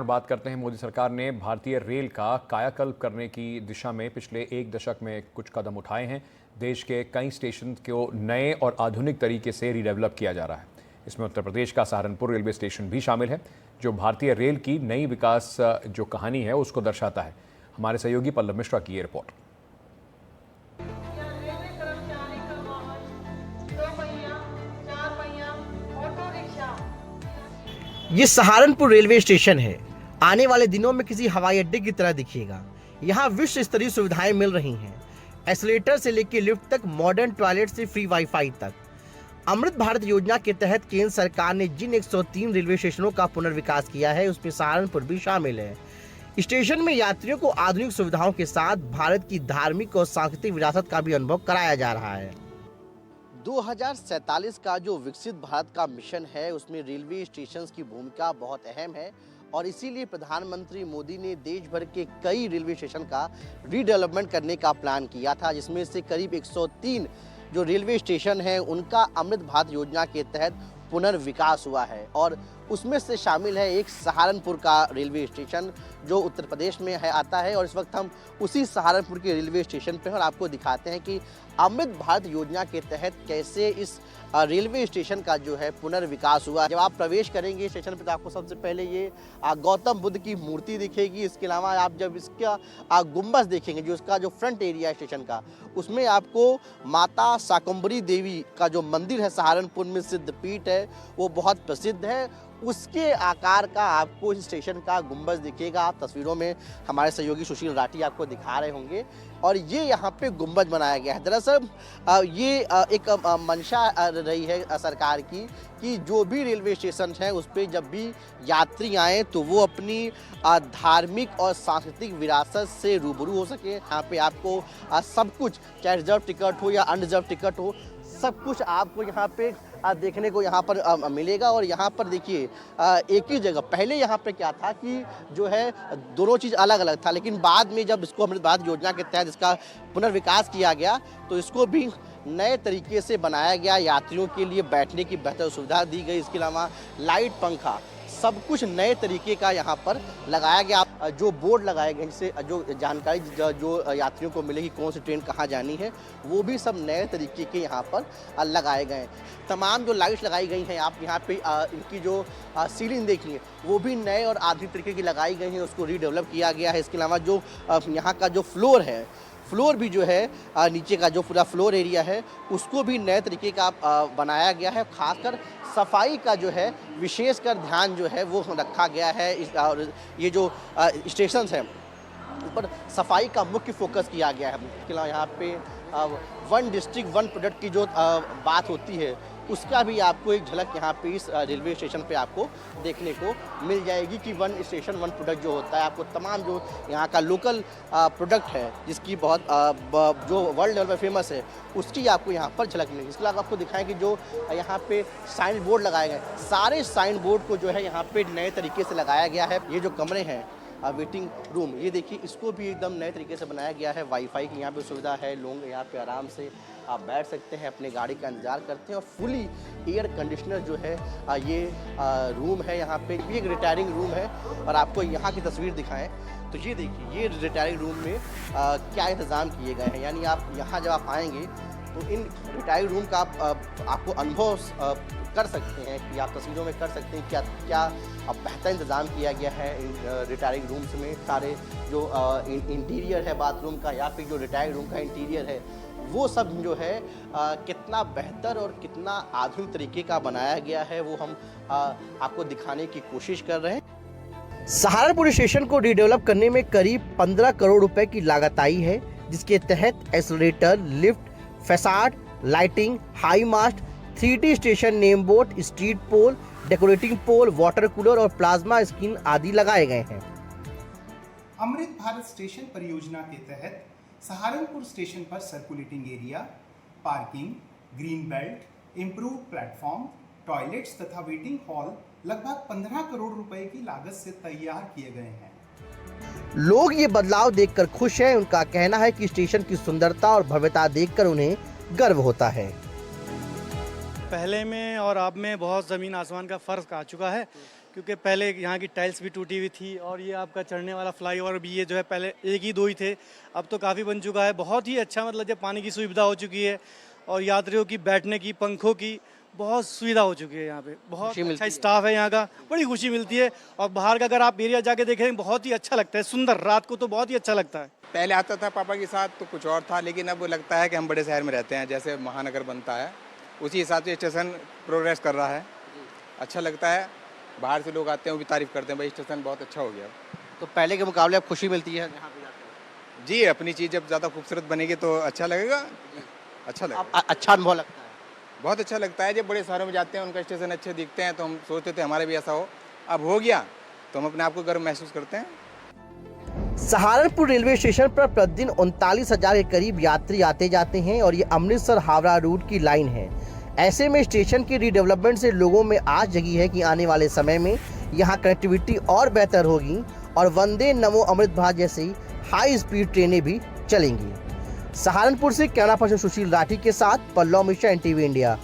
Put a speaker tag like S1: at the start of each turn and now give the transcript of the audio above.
S1: बात करते हैं। मोदी सरकार ने भारतीय रेल का कायाकल्प करने की दिशा में पिछले एक दशक में कुछ कदम उठाए हैं। देश के कई स्टेशन को नए और आधुनिक तरीके से रीडेवलप किया जा रहा है। इसमें उत्तर प्रदेश का सहारनपुर रेलवे स्टेशन भी शामिल है, जो भारतीय रेल की नई विकास जो कहानी है उसको दर्शाता है। हमारे सहयोगी पल्लव मिश्रा की ये रिपोर्ट।
S2: ये सहारनपुर रेलवे स्टेशन है। आने वाले दिनों में किसी हवाई अड्डे की तरह दिखेगा। यहाँ विश्व स्तरीय सुविधाएं मिल रही हैं, एस्केलेटर से लेकर लिफ्ट तक, मॉडर्न टॉयलेट से फ्री वाईफाई तक। अमृत भारत योजना के तहत केंद्र सरकार ने जिन 103 रेलवे स्टेशनों का पुनर्विकास किया है उसमें सहारनपुर भी शामिल है। स्टेशन में यात्रियों को आधुनिक सुविधाओं के साथ भारत की धार्मिक और सांस्कृतिक विरासत का भी अनुभव कराया जा रहा है। 2047 का जो विकसित भारत का मिशन है उसमें रेलवे स्टेशन की भूमिका बहुत अहम है और इसीलिए प्रधानमंत्री मोदी ने देश भर के कई रेलवे स्टेशन का रीडेवलपमेंट करने का प्लान किया था, जिसमें से करीब 103 जो रेलवे स्टेशन हैं उनका अमृत भारत योजना के तहत पुनर्विकास हुआ है और उसमें से शामिल है एक सहारनपुर का रेलवे स्टेशन जो उत्तर प्रदेश में है आता है। और इस वक्त हम उसी सहारनपुर के रेलवे स्टेशन पर और आपको दिखाते हैं कि अमृत भारत योजना के तहत कैसे इस रेलवे स्टेशन का जो है पुनर्विकास हुआ। जब आप प्रवेश करेंगे स्टेशन पर तो आपको सबसे पहले ये गौतम बुद्ध की मूर्ति दिखेगी। इसके अलावा आप जब इसका गुंबद देखेंगे, जो इसका जो फ्रंट एरिया है स्टेशन का, उसमें आपको माता शाकंभरी देवी का जो मंदिर है सहारनपुर में सिद्धपीठ है वो बहुत प्रसिद्ध है। उसके आकार का आपको इस स्टेशन का गुंबद दिखेगा। आप तस्वीरों में हमारे सहयोगी सुशील राठी आपको दिखा रहे होंगे और ये यहाँ पे गुंबद बनाया गया है। दरअसल ये एक मंशा रही है सरकार की कि जो भी रेलवे स्टेशन हैं उस पर जब भी यात्री आएँ तो वो अपनी धार्मिक और सांस्कृतिक विरासत से रूबरू हो सके। यहाँ पे आपको सब कुछ, चाहे रिजर्व टिकट हो या अनरिजर्व टिकट हो, सब कुछ आपको यहाँ पे देखने को यहाँ पर मिलेगा। और यहाँ पर देखिए एक ही जगह, पहले यहाँ पे क्या था कि जो है दोनों चीज़ अलग अलग था, लेकिन बाद में जब इसको अमृत भारत योजना के तहत इसका पुनर्विकास किया गया तो इसको भी नए तरीके से बनाया गया। यात्रियों के लिए बैठने की बेहतर सुविधा दी गई। इसके अलावा लाइट, पंखा, सब कुछ नए तरीके का यहाँ पर लगाया गया। जो बोर्ड लगाए गए जिससे जो जानकारी जो यात्रियों को मिलेगी कौन सी ट्रेन कहाँ जानी है, वो भी सब नए तरीके के यहाँ पर लगाए गए हैं। तमाम जो लाइट्स लगाई गई हैं, आप यहाँ पे इनकी जो सीलिंग देखिए वो भी नए और आधुनिक तरीके की लगाई गई हैं, उसको रीडेवलप किया गया है। इसके अलावा जो यहाँ का जो फ्लोर भी जो है नीचे का जो पूरा फ्लोर एरिया है उसको भी नए तरीके का बनाया गया है। खासकर सफाई का जो है विशेषकर ध्यान जो है वो रखा गया है। और ये जो स्टेशन हैं उस पर सफाई का मुख्य फोकस किया गया है। इसके अलावा यहाँ पे वन डिस्ट्रिक्ट वन प्रोडक्ट की जो बात होती है उसका भी आपको एक झलक यहाँ पे इस रेलवे स्टेशन पे आपको देखने को मिल जाएगी कि वन स्टेशन वन प्रोडक्ट जो होता है, आपको तमाम जो यहाँ का लोकल प्रोडक्ट है जिसकी बहुत जो वर्ल्ड लेवल पर फेमस है उसकी आपको यहाँ पर झलक मिलेगी। इसके अलावा आपको दिखाएं कि जो यहाँ पे साइन बोर्ड लगाए गए, सारे साइन बोर्ड को जो है यहाँ पे नए तरीके से लगाया गया है। ये जो कमरे हैं वेटिंग रूम, ये देखिए इसको भी एकदम नए तरीके से बनाया गया है। वाईफाई की यहाँ पे सुविधा है, लोग यहाँ पे आराम से आप बैठ सकते हैं, अपने गाड़ी का इंतजार करते हैं। और फुली एयर कंडीशनर जो है ये रूम है। यहाँ पे भी एक रिटायरिंग रूम है और आपको यहाँ की तस्वीर दिखाएं तो ये देखिए ये रिटायरिंग रूम में क्या इंतज़ाम किए गए हैं। यानी आप यहाँ जब आप आएँगे तो इन रिटायरिंग रूम का आपको अनुभव कर सकते हैं कि आप तस्वीरों में कर सकते हैं क्या बेहतर इंतज़ाम किया गया है इन रिटायरिंग रूम्स में। सारे जो इंटीरियर है बाथरूम का या फिर जो रिटायरिंग रूम का इंटीरियर है वो सब जो है कितना बेहतर और कितना आधुनिक तरीके का बनाया गया है वो हम आपको दिखाने की कोशिश कर रहे हैं। सहारनपुर स्टेशन को रीडेवलप करने में करीब 15 करोड़ रुपए की लागत आई है, जिसके तहत escalator, lift, facade, lighting, high mast, 3D station name board, street pole, decorating pole, water cooler और प्लाज्मा स्क्रीन आदि लगाए गए हैं।
S3: अमृत भारत स्टेशन परियोजना के तहत सहारनपुर स्टेशन पर circulating area, parking, green belt, improve platform, toilets तथा वेटिंग हॉल लगभग 15 करोड़ रुपए की लागत से तैयार किए गए हैं।
S2: लोग ये बदलाव देखकर खुश हैं। उनका कहना है कि स्टेशन की सुंदरता और भव्यता देखकर उन्हें गर्व होता है।
S4: पहले में और अब में बहुत ज़मीन आसमान का फ़र्क आ चुका है। क्योंकि पहले यहाँ की टाइल्स भी टूटी हुई थी और ये आपका चढ़ने वाला फ्लाईओवर भी ये जो है पहले एक ही दो ही थे, अब तो काफ़ी बन चुका है। बहुत ही अच्छा मतलब जब पानी की सुविधा हो चुकी है और यात्रियों की बैठने की, पंखों की बहुत सुविधा हो चुकी है। यहाँ पे बहुत
S2: खुशी मिलती
S4: अच्छा
S2: है।
S4: स्टाफ है यहाँ का, बड़ी खुशी मिलती है। और बाहर का अगर आप एरिया जाके देखें बहुत ही अच्छा लगता है, सुंदर, रात को तो बहुत ही अच्छा लगता है।
S5: पहले आता था पापा के साथ तो कुछ और था, लेकिन अब लगता है कि हम बड़े शहर में रहते हैं, जैसे महानगर बनता है उसी हिसाब से स्टेशन प्रोग्रेस कर रहा है। अच्छा लगता है, बाहर से लोग आते हैं वो भी तारीफ करते हैं, भाई स्टेशन बहुत अच्छा हो गया।
S2: तो पहले के मुकाबले अब खुशी मिलती है यहाँ पे जाकर?
S5: जी, अपनी चीज़ जब ज़्यादा खूबसूरत बनेगी तो अच्छा लगेगा, अच्छा लगेगा।
S2: अब अच्छा अनुभव लगता है।
S5: बहुत अच्छा लगता है। जब बड़े शहरों में जाते हैं उनका स्टेशन अच्छे दिखते हैं तो हम सोचते थे हमारा भी ऐसा हो, अब हो गया तो हम अपने आप को गर्व महसूस करते हैं।
S2: सहारनपुर रेलवे स्टेशन पर प्रतिदिन 39,000 के करीब यात्री आते जाते हैं और ये अमृतसर हावड़ा रूट की लाइन है। ऐसे में स्टेशन की रीडेवलपमेंट से लोगों में आस जगी है कि आने वाले समय में यहाँ कनेक्टिविटी और बेहतर होगी और वंदे नमो अमृत भारत जैसी हाई स्पीड ट्रेनें भी चलेंगी। सहारनपुर से कैमरा पर्सन सुशील राठी के साथ पल्लव मिश्रा, NTV इंडिया।